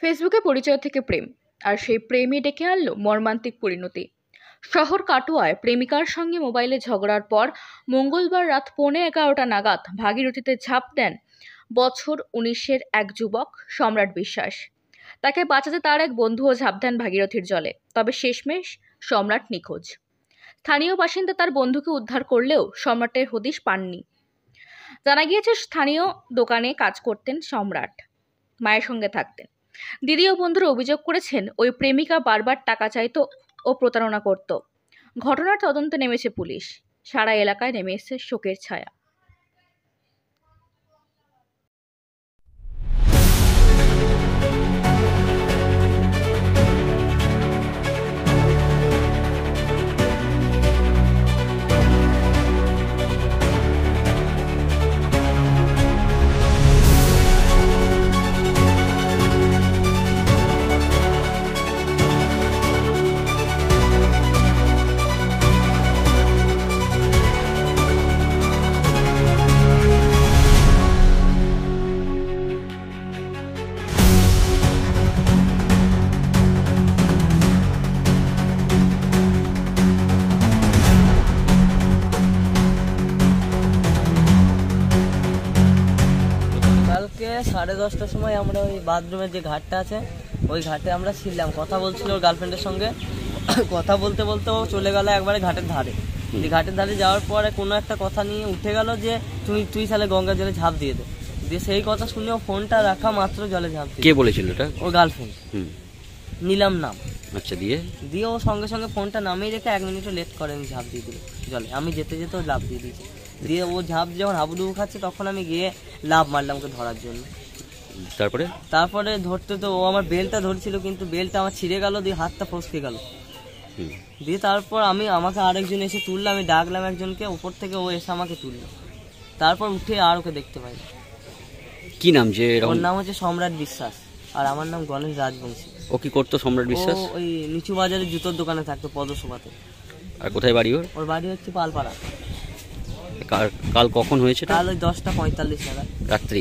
ফেসবুকে পরিচয় থেকে প্রেম, আর সেই প্রেমই ডেকে আনলো মর্মান্তিক পরিণতি। শহর কাটোয়ায় প্রেমিকার সঙ্গে মোবাইলে ঝগড়ার পর মঙ্গলবার রাত 11:15 নাগাদ ভাগীরথীতে ঝাঁপ দেন বছর 19-এর এক যুবক সম্রাট বিশ্বাস। তাকে বাঁচাতে তার এক বন্ধুও ঝাঁপ দেন ভাগীরথীর জলে, তবে শেষমেশ সম্রাট নিখোঁজ। স্থানীয় বাসিন্দা তার বন্ধুকে উদ্ধার করলেও সম্রাটের হদিশ পাননি। জানা গিয়েছে, স্থানীয় দোকানে কাজ করতেন সম্রাট, মায়ের সঙ্গে থাকতেন। দিদি ও বন্ধুরা অভিযোগ করেছেন, ওই প্রেমিকা বারবার টাকা চাইতো ও প্রতারণা করত। ঘটনার তদন্তে নেমেছে পুলিশ। সারা এলাকায় নেমে এসেছে শোকের ছায়া। কালকে 10:30টার সময় আমরা ওই বাথরুমের যে ঘাটটা আছে ওই ঘাটে আমরা ছিলাম, কথা বলছিল ওর গার্লফ্রেন্ডের সঙ্গে। কথা বলতে বলতে ও চলে গেল একবারে ঘাটের ধারে। ঘাটের ধারে যাওয়ার পরে কোনো একটা কথা নিয়ে উঠে গেল যে তুই তাহলে গঙ্গা জলে ঝাঁপ দিয়ে দে। দিয়ে সেই কথা শুনে ও ফোনটা রাখা মাত্র জলে ঝাঁপ দিয়ে। কে বলেছিল এটা? ওর গার্লফ্রেন্ড। নিলাম নাম। আচ্ছা, দিয়ে ও সঙ্গে সঙ্গে ফোনটা নামিয়ে রেখে 1 মিনিটও লেট করেনি, ঝাঁপ দিয়ে দিল জলে। আমি যেতে যেতে ও লাফ দিয়ে দিয়েছি। দিয়ে ও ঝাঁপ যখন হাবুডুবু খাচ্ছে তখন আমি গিয়ে লাফ মারলাম ওকে ধরার জন্য। তারপরে ধরতে তো ও আমার বেলটা ধরছিল, কিন্তু বেলটা আমার ছিঁড়ে গেল, দিয়ে হাতটা ফসকে গেল। দিয়ে তারপর আমাকে আরেকজন এসে তুললো, আমি ডাকলাম একজনকে, উপর থেকে ও এসে আমাকে তুললো। তারপর উঠে আর ওকে দেখতে পাই। কি নাম? যে ওর নাম হচ্ছে সম্রাট বিশ্বাস, আর আমার নাম গণেশ রাজবংশী। ও কি করতো সম্রাট বিশ্বাস? ওই নিচু বাজারে জুতোর দোকানে থাকতো, পদসভাতে। আর কোথায় বাড়ি ওর? ওর বাড়ি হচ্ছে পালপাড়া। কাল কখন হয়েছে? কাল ওই 10:45 নাগাদ রাত্রি।